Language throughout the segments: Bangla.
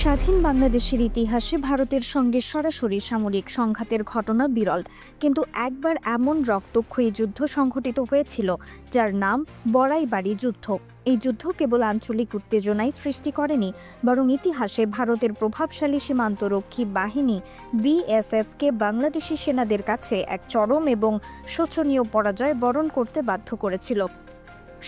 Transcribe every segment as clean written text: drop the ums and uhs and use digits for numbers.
স্বাধীন বাংলাদেশের ইতিহাসে ভারতের সঙ্গে সরাসরি সামরিক সংঘাতের ঘটনা বিরল, কিন্তু একবার এমন রক্তক্ষয়ী যুদ্ধ সংঘটিত হয়েছিল যার নাম বড়াইবাড়ি যুদ্ধ। এই যুদ্ধ কেবল আঞ্চলিক উত্তেজনাই সৃষ্টি করেনি, বরং ইতিহাসে ভারতের প্রভাবশালী সীমান্তরক্ষী বাহিনী বিএসএফকে বাংলাদেশি সেনাদের কাছে এক চরম এবং শোচনীয় পরাজয় বরণ করতে বাধ্য করেছিল।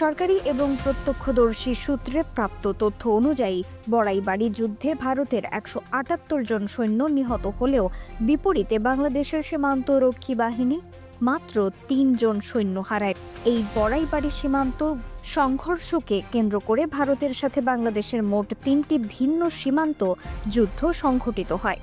সরকারি এবং প্রত্যক্ষদর্শী সূত্রে প্রাপ্ত তথ্য অনুযায়ী বড়াইবাড়ি যুদ্ধে ভারতের ১৭৮ জন সৈন্য নিহত হলেও বিপরীতে বাংলাদেশের সীমান্তরক্ষী বাহিনী মাত্র ৩ জন সৈন্য হারায়। এই বড়াইবাড়ি সীমান্ত সংঘর্ষকে কেন্দ্র করে ভারতের সাথে বাংলাদেশের মোট ৩টি ভিন্ন সীমান্ত যুদ্ধ সংঘটিত হয়।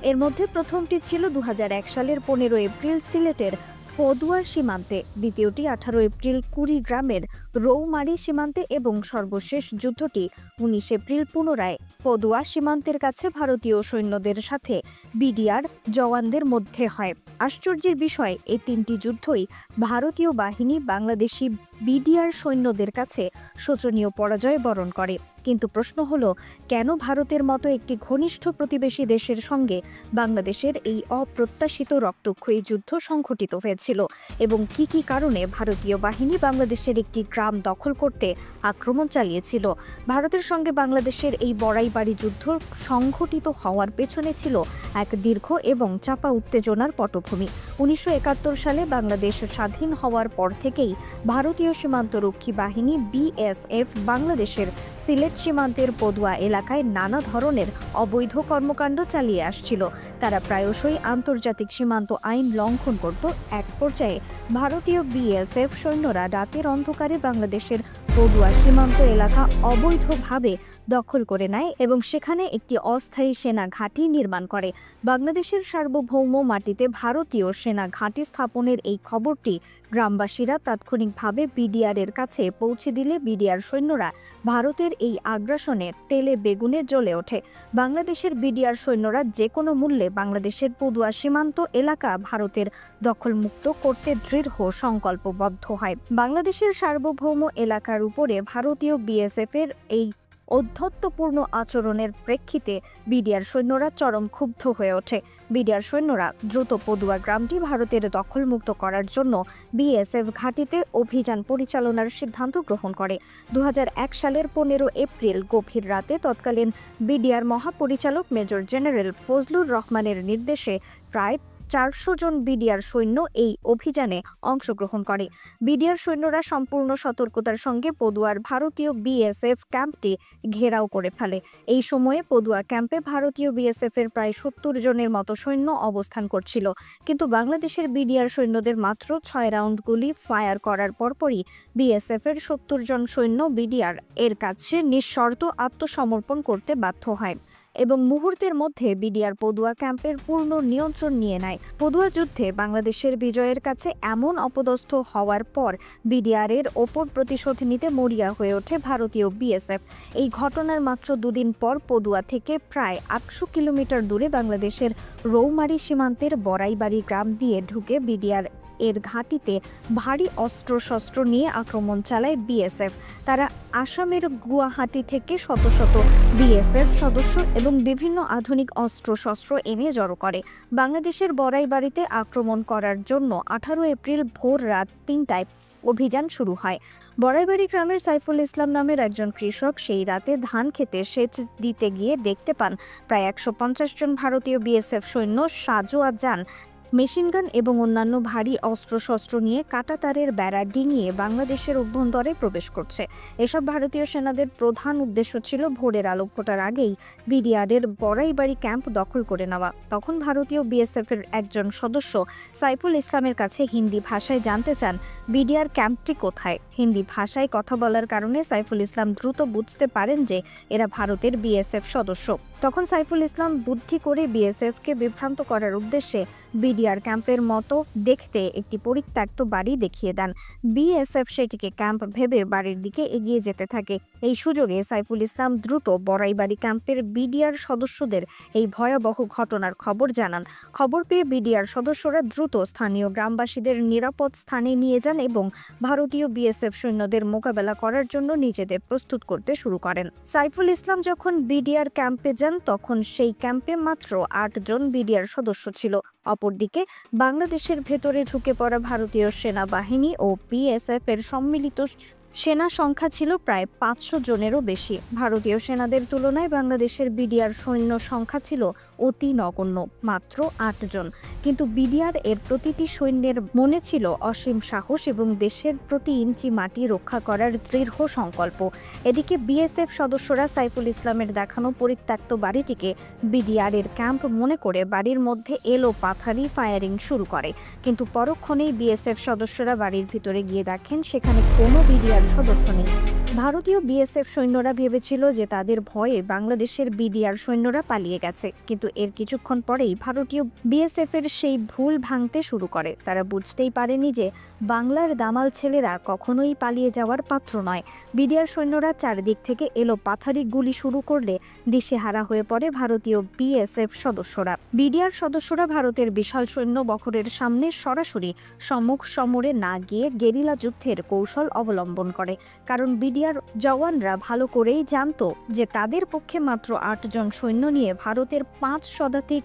এর মধ্যে প্রথমটি ছিল ২০০১ সালের ১৫ এপ্রিল সিলেটের পদুয়া সীমান্তে, দ্বিতীয়টি ১৮ এপ্রিল কুড়িগ্রামের রৌমারী সীমান্তে এবং সর্বশেষ যুদ্ধটি ১৯ এপ্রিল পুনরায় পদুয়া সীমান্তের কাছে ভারতীয় সৈন্যদের সাথে বিডিআর জওয়ানদের মধ্যে হয়। আশ্চর্যের বিষয়, এই তিনটি যুদ্ধই ভারতীয় বাহিনী বাংলাদেশি বিডিআর সৈন্যদের কাছে শোচনীয় পরাজয় বরণ করে। কিন্তু প্রশ্ন হলো, কেন ভারতের মতো একটি ঘনিষ্ঠ প্রতিবেশী দেশের সঙ্গে বাংলাদেশের এই অপ্রত্যাশিত রক্তক্ষয়ী যুদ্ধ সংঘটিত হয়েছিল এবং কি কি কারণে ভারতীয় বাহিনী বাংলাদেশের একটি গ্রাম দখল করতে আক্রমণ চালিয়েছিল? ভারতের সঙ্গে বাংলাদেশের এই বড়াইবাড়ি যুদ্ধ সংঘটিত হওয়ার পেছনে ছিল এক দীর্ঘ এবং চাপা উত্তেজনার পটভূমি। ১৯৭১ সালে বাংলাদেশ স্বাধীন হওয়ার পর থেকেই ভারতীয় সীমান্তরক্ষী বাহিনী বিএসএফ বাংলাদেশের সিলেট সীমান্তের পদুয়া এলাকায় নানা ধরনের অবৈধ কর্মকাণ্ড চালিয়ে আসছিল। তারা প্রায়শই আন্তর্জাতিক সীমান্ত আইন লঙ্ঘন করত। এক পর্যায়ে ভারতীয় বিএসএফ সৈন্যরা রাতের অন্ধকারে বাংলাদেশের পদুয়া সীমান্ত এলাকা অবৈধভাবে দখল করে নেয় এবং সেখানে একটি অস্থায়ী সেনা ঘাঁটি নির্মাণ করে। বাংলাদেশের সার্বভৌম মাটিতে ভারতীয় সেনা ঘাঁটি স্থাপনের এই খবরটি গ্রামবাসীরা তাৎক্ষণিকভাবে বিডিআর-এর কাছে পৌঁছে দিলে বিডিআর সৈন্যরা ভারতের এই আগ্রাসনে তেলে বেগুনে জ্বলে ওঠে। বাংলাদেশের বিডিআর সৈন্যরা যে কোনো মূল্যে বাংলাদেশের পদুয়া সীমান্ত এলাকা ভারতের দখলমুক্ত করতে দৃঢ় সংকল্পবদ্ধ হয়। বাংলাদেশের সার্বভৌম এলাকার উপরে ভারতীয় বিএসএফের এই ঔদ্ধত্যপূর্ণ আচরণের প্রেক্ষিতে বিডিআর সৈন্যরা চরম ক্ষুব্ধ হয়ে ওঠে। বিডিআর সৈন্যরা দ্রুত পদুয়া গ্রামটি ভারতের দখলমুক্ত করার জন্য বিএসএফ ঘাঁটিতে অভিযান পরিচালনার সিদ্ধান্ত গ্রহণ করে। ২০০১ সালের ১৫ এপ্রিল গভীর রাতে তৎকালীন বিডিআর মহাপরিচালক মেজর জেনারেল ফজলুর রহমানের নির্দেশে প্রায় ৪০০ জন বিডিআর সৈন্য এই অভিযানে অংশগ্রহণ করে। বিডিআর সৈন্যরা সম্পূর্ণ সতর্কতার সঙ্গে পদুয়ার ভারতীয় বিএসএফ ক্যাম্পটি ঘেরাও করে ফেলে। এই সময়ে পদুয়া ক্যাম্পে ভারতীয় বিএসএফের প্রায় ৭০ জনের মতো সৈন্য অবস্থান করছিল, কিন্তু বাংলাদেশের বিডিআর সৈন্যদের মাত্র ৬ রাউন্ড গুলি ফায়ার করার পরপরই বিএসএফের ৭০ জন সৈন্য বিডিআর এর কাছে নিঃশর্ত আত্মসমর্পণ করতে বাধ্য হয় এবং মুহূর্তের মধ্যে বিডিআর পদুয়া ক্যাম্পের পূর্ণ নিয়ন্ত্রণ নিয়ে নেয়। পদুয়া যুদ্ধে বাংলাদেশের বিজয়ের কাছে এমন অপদস্থ হওয়ার পর বিডিআর-এর ওপর প্রতিশোধ নিতে মরিয়া হয়ে ওঠে ভারতীয় বিএসএফ। এই ঘটনার মাত্র দুদিন পর পদুয়া থেকে প্রায় ৮০০ কিলোমিটার দূরে বাংলাদেশের রৌমারী সীমান্তের বড়াইবাড়ি গ্রাম দিয়ে ঢুকে বিডিআর এর ঘাঁটিতে ভারী অস্ত্রশস্ত্র নিয়ে আক্রমণ চালায় বিএসএফ। তারা আসামের গুয়াহাটি থেকে শত শত বিএসএফ সদস্য এবং বিভিন্ন আধুনিক অস্ত্রশস্ত্র এনে জড়ো করে। বাংলাদেশের বড়াইবাড়িতে আক্রমণ করার জন্য ১৮ এপ্রিল ভোর রাত ৩টায় অভিযান শুরু হয়। বড়াইবাড়ি গ্রামের সাইফুল ইসলাম নামের একজন কৃষক সেই রাতে ধান খেতে সেচ দিতে গিয়ে দেখতে পান প্রায় ১৫০ জন ভারতীয় বিএসএফ সৈন্য সাজোয়া যান মেশিনগান এবং অন্যান্য ভারী অস্ত্রশস্ত্র নিয়ে কাঁটাতারের বেড়া ডিঙিয়ে বাংলাদেশের অভ্যন্তরে প্রবেশ করছে। এসব ভারতীয় সেনাদের প্রধান উদ্দেশ্য ছিল ভোরের আলো ফোটার আগেই বিডিআর-এর বড়াইবাড়ি ক্যাম্প দখল করে নেওয়া। তখন ভারতীয় বিএসএফের একজন সদস্য সাইফুল ইসলামের কাছে হিন্দি ভাষায় জানতে চান বিডিআর ক্যাম্পটি কোথায়। হিন্দি ভাষায় কথা বলার কারণে সাইফুল ইসলাম দ্রুত বুঝতে পারেন যে এরা ভারতের বিএসএফ সদস্য। তখন সাইফুল ইসলাম বুদ্ধি করে বিএসএফকে বিভ্রান্ত করার উদ্দেশ্যে বিডিআর ক্যাম্পের মতো দেখতে একটি পরিত্যক্ত বাড়ি দেখিয়ে দেন। বিএসএফ সেটিকে ক্যাম্প ভেবে বাড়ির দিকে এগিয়ে যেতে থাকে। এই সুযোগে সাইফুল ইসলাম দ্রুত বড়াইবাড়ি ক্যাম্পের বিডিআর সদস্যদের এই ভয়াবহ ঘটনার খবর জানান। খবর পেয়ে বিডিআর সদস্যরা দ্রুত স্থানীয় গ্রামবাসীদের নিরাপদ স্থানে নিয়ে যান এবং ভারতীয় বিএসএফ সৈন্যদের মোকাবেলা করার জন্য নিজেদের প্রস্তুত করতে শুরু করেন। সাইফুল ইসলাম যখন বিডিআর ক্যাম্পে যান তখন সেই ক্যাম্পে মাত্র ৮ জন বিডিআর সদস্য ছিল। অপরদিকে বাংলাদেশের ভেতরে ঢুকে পড়া ভারতীয় সেনাবাহিনী ও বিএসএফ এর সম্মিলিত সেনা সংখ্যা ছিল প্রায় ৫০০ জনেরও বেশি। ভারতীয় সেনাদের তুলনায় বাংলাদেশের বিডিআর সৈন্য সংখ্যা ছিল অতি নগণ্য, মাত্র ৮ জন। কিন্তু বিডিআর এর প্রতিটি সৈন্যের মনে ছিল অসীম সাহস এবং দেশের প্রতি ইঞ্চি মাটি রক্ষা করার দৃঢ় সংকল্প। এদিকে বিএসএফ সদস্যরা সাইফুল ইসলামের দেখানো পরিত্যক্ত বাড়িটিকে বিডিআর এর ক্যাম্প মনে করে বাড়ির মধ্যে এলো পাথারি ফায়ারিং শুরু করে। কিন্তু পরক্ষণেই বিএসএফ সদস্যরা বাড়ির ভিতরে গিয়ে দেখেন সেখানে কোনো বিডিআর সদস্য নেই। ভারতীয় বিএসএফ সৈন্যরা ভেবেছিল যে তাদের ভয়ে বাংলাদেশের বিডিআর সৈন্যরা পালিয়ে গেছে, কিন্তু এর কিছুক্ষণ পরেই ভারতীয় বিএসএফ এর সেই ভুল ভাঙতে শুরু করে। তারা বুঝতেই পারেনি যে বাংলার দামাল ছেলেরা কখনোই পালিয়ে যাওয়ার পাত্র নয়। বিডিআর সৈন্যরা চারদিক থেকে এলো পাথারি গুলি শুরু করলে দিশেহারা হয়ে পড়ে ভারতীয় বিএসএফ সদস্যরা। বিডিআর সদস্যরা ভারতের বিশাল সৈন্য বহরের সামনে সরাসরি সম্মুখ সমরে না গিয়ে গেরিলা যুদ্ধের কৌশল অবলম্বন করে, কারণ বিডিআর জওয়ানরা ভালো করেই জানত যে তাদের পক্ষে মাত্র ৮ জন সৈন্য নিয়ে ভারতের ৫ শতাধিক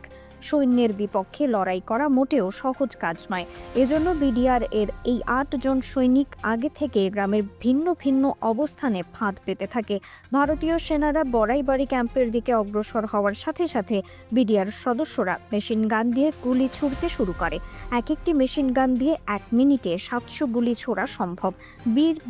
সৈন্যের বিপক্ষে লড়াই করা মোটেও সহজ কাজ নয়। এজন্য বিডিআর এর এই ৮ জন সৈনিক আগে থেকে গ্রামের ভিন্ন ভিন্ন অবস্থানে ফাঁদ পেতে থাকে। ভারতীয় সেনারা বড়াইবাড়ি ক্যাম্পের দিকে অগ্রসর হওয়ার সাথে সাথে বিডিআর সদস্যরা মেশিন গান দিয়ে গুলি ছুড়তে শুরু করে। এক একটি মেশিন গান দিয়ে ১ মিনিটে ৭০০ গুলি ছোড়া সম্ভব।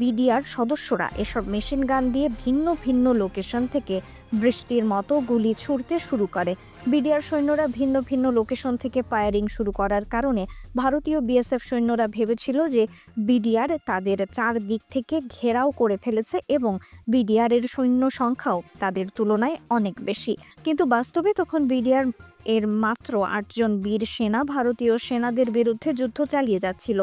বিডিআর সদস্যরা এসব মেশিন গান দিয়ে ভিন্ন ভিন্ন লোকেশন থেকে বৃষ্টির মতো গুলি ছুড়তে শুরু করে। বিডিআর সৈন্যরা ভিন্ন ভিন্ন লোকেশন থেকে ফায়ারিং শুরু করার কারণে ভারতীয় বিএসএফ সৈন্যরা ভেবেছিল যে বিডিআর তাদের চারদিক থেকে ঘেরাও করে ফেলেছে এবং বিডিআর এর সৈন্য সংখ্যাও তাদের তুলনায় অনেক বেশি। কিন্তু বাস্তবে তখন বিডিআর এর মাত্র ৮ জন বীর সেনা ভারতীয় সেনাদের বিরুদ্ধে যুদ্ধ চালিয়ে যাচ্ছিল।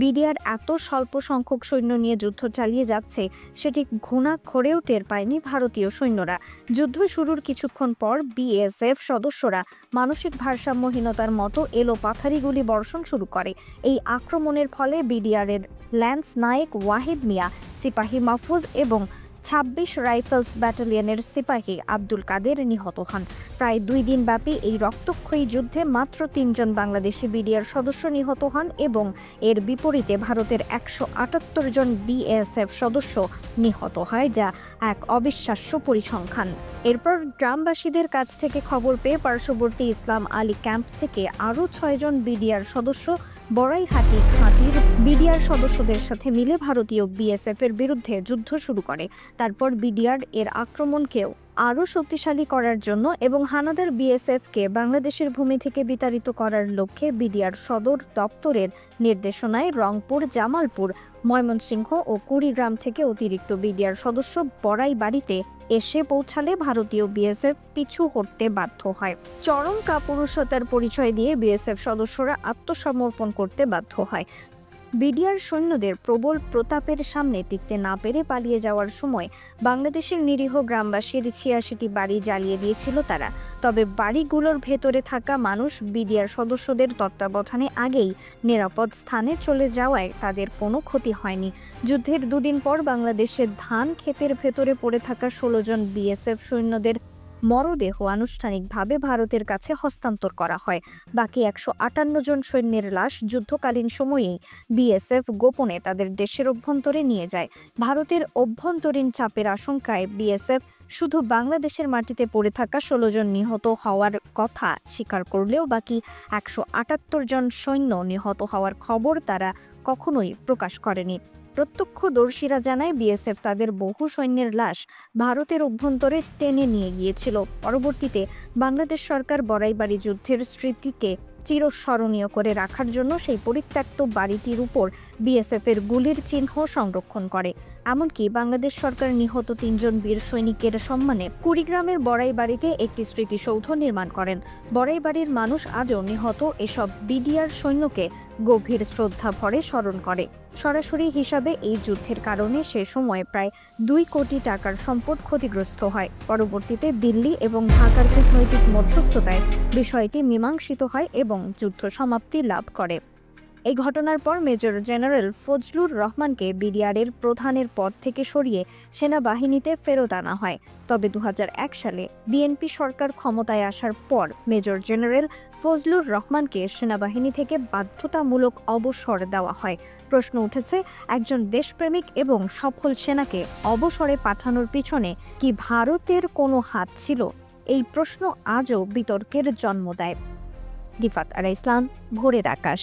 বিডিআর এত স্বল্প সংখ্যক সৈন্য নিয়ে যুদ্ধ চালিয়ে যাচ্ছে সেটি ঘুণাক্ষরেও টের পায়নি ভারতীয় সৈন্যরা। যুদ্ধ শুরুর কিছুক্ষণ পর বিএসএফ সদস্যরা মানসিক ভারসাম্যহীনতার মতো এলো পাথারি গুলি বর্ষণ শুরু করে। এই আক্রমণের ফলে বিডিআর এর ল্যান্স নায়েক ওয়াহিদ মিয়া, সিপাহী মাহফুজ এবং ২৬ রাইফেলস ব্যাটালিয়নের সিপাহী আব্দুল কাদের নিহত হন। প্রায় ২ দিন ব্যাপী এই রক্তক্ষয়ী যুদ্ধে মাত্র ৩ জন বাংলাদেশি বিডিআর সদস্য নিহত হন এবং এর বিপরীতে ভারতের ১৭৮ জন বিএসএফ সদস্য নিহত হয়, যা এক অবিশ্বাস্য পরিসংখ্যান। এরপর গ্রামবাসীদের কাছ থেকে খবর পেয়ে পার্শ্ববর্তী ইসলাম আলী ক্যাম্প থেকে আরও ৬ জন বিডিআর সদস্য বড়াইহাটি ঘাঁটির বিডিআর সদস্যদের সাথে মিলে ভারতীয় বিএসএফ এর বিরুদ্ধে যুদ্ধ শুরু করে। তারপর বিডিআর এর আক্রমণকেও আরও শক্তিশালী করার জন্য এবং হানাদার বিএসএফকে বাংলাদেশের ভূমি থেকে বিতাড়িত করার লক্ষ্যে বিডিআর সদর দপ্তরের নির্দেশনায় রংপুর, জামালপুর, ময়মনসিংহ ও কুড়িগ্রাম থেকে অতিরিক্ত বিডিআর সদস্য বড়াইবাড়িতে এসে পৌঁছালে ভারতীয় বিএসএফ পিছু হটতে বাধ্য হয়। চরম কাপুরুষতার পরিচয় দিয়ে বিএসএফ সদস্যরা আত্মসমর্পণ করতে বাধ্য হয়। বিডিআর সৈন্যদের প্রবল প্রতাপের সামনে টিকতে না পেরে পালিয়ে যাওয়ার সময় বাংলাদেশের নিরীহ গ্রামবাসীর ৮৬টি বাড়ি জ্বালিয়ে দিয়েছিল তারা। তবে বাড়িগুলোর ভেতরে থাকা মানুষ বিডিআর সদস্যদের তত্ত্বাবধানে আগেই নিরাপদ স্থানে চলে যাওয়ায় তাদের কোনো ক্ষতি হয়নি। যুদ্ধের ২ দিন পর বাংলাদেশের ধান ক্ষেতের ভেতরে পড়ে থাকা ১৬ জন বিএসএফ সৈন্যদের মরদেহ আনুষ্ঠানিকভাবে ভারতের কাছে হস্তান্তর করা হয়। বাকি ১৫৮ জন সৈন্যের লাশ যুদ্ধকালীন সময়েই বিএসএফ গোপনে তাদের দেশের অভ্যন্তরে নিয়ে যায়। ভারতের অভ্যন্তরীণ চাপের আশঙ্কায় বিএসএফ শুধু বাংলাদেশের মাটিতে পড়ে থাকা ১৬ জন নিহত হওয়ার কথা স্বীকার করলেও বাকি ১৭৮ জন সৈন্য নিহত হওয়ার খবর তারা কখনোই প্রকাশ করেনি। প্রত্যক্ষদর্শীরা জানায় বিএসএফ তাদের বহু সৈন্যের লাশ ভারতের অভ্যন্তরে টেনে নিয়ে গিয়েছিল। পরবর্তীতে বাংলাদেশ সরকার বড়াইবাড়ি যুদ্ধের স্মৃতিকে চিরস্মরণীয় করে রাখার জন্য সেই পরিত্যক্ত বাড়িটির উপর বিএসএফ এর গুলির চিহ্ন সংরক্ষণ করে। এমনকি বাংলাদেশ সরকার নিহত ৩ জন বীর সৈনিকের সম্মানে কুড়িগ্রামের বড়াইবাড়িতে একটি স্মৃতিসৌধ নির্মাণ করেন। বড়াইবাড়ির মানুষ আজও নিহত এসব বিডিআর সৈন্যকে গভীর শ্রদ্ধা ভরে স্মরণ করে। সরাসরি হিসাবে এই যুদ্ধের কারণে সে সময়ে প্রায় 2 কোটি টাকার সম্পদ ক্ষতিগ্রস্ত হয়। পরবর্তীতে দিল্লি এবং ঢাকার কূটনৈতিক মধ্যস্থতায় বিষয়টি মীমাংসিত হয় এবং যুদ্ধ সমাপ্তি লাভ করে। এই ঘটনার পর মেজর জেনারেল ফজলুর রহমানকে বিডিআরের প্রধানের পদ থেকে সরিয়ে সেনাবাহিনীতে ফেরত আনা হয়। তবে 2001 সালে বিএনপি সরকার ক্ষমতায় আসার পর মেজর জেনারেল ফজলুর রহমানকে সেনাবাহিনী থেকে বাধ্যতামূলক অবসর দেওয়া হয়। প্রশ্ন উঠেছে, একজন দেশপ্রেমিক এবং সফল সেনাকে অবসরে পাঠানোর পিছনে কি ভারতের কোনো হাত ছিল? এই প্রশ্ন আজও বিতর্কের জন্ম দেয়। রিফাত আরা ইসলাম, ভোরের আকাশ।